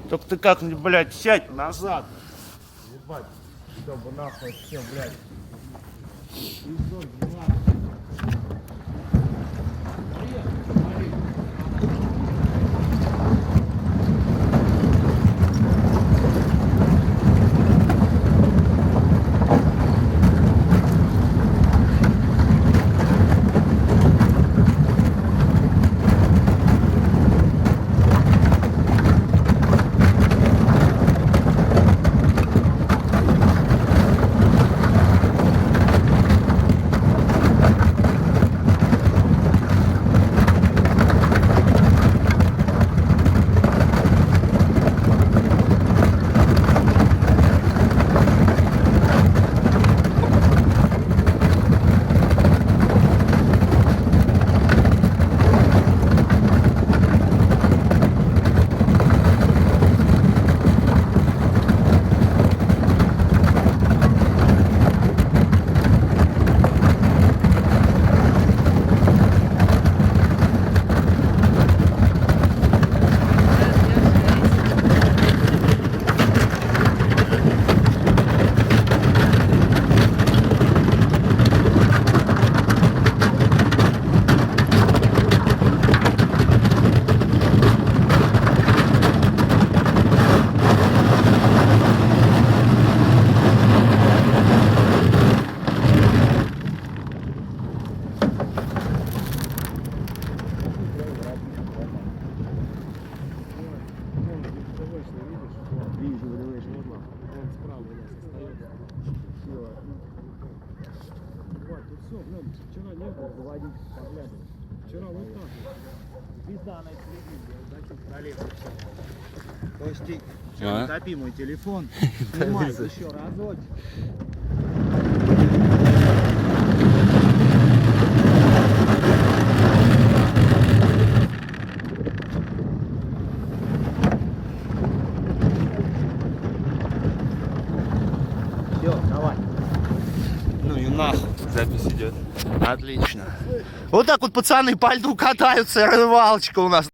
Только ты как-нибудь, блядь, сядь назад. Ебать, чтобы нахуй все, блядь. Вчера не было, заводить поглядывать. Вчера вот так вот. Звезда на телевизоре, зачем троллейбус. Костик, не топи мой телефон. Снимай еще разочек. Все, давай. Ну и нахуй, запись идет. Отлично. Вот так вот пацаны по льду катаются, рыбалочка у нас.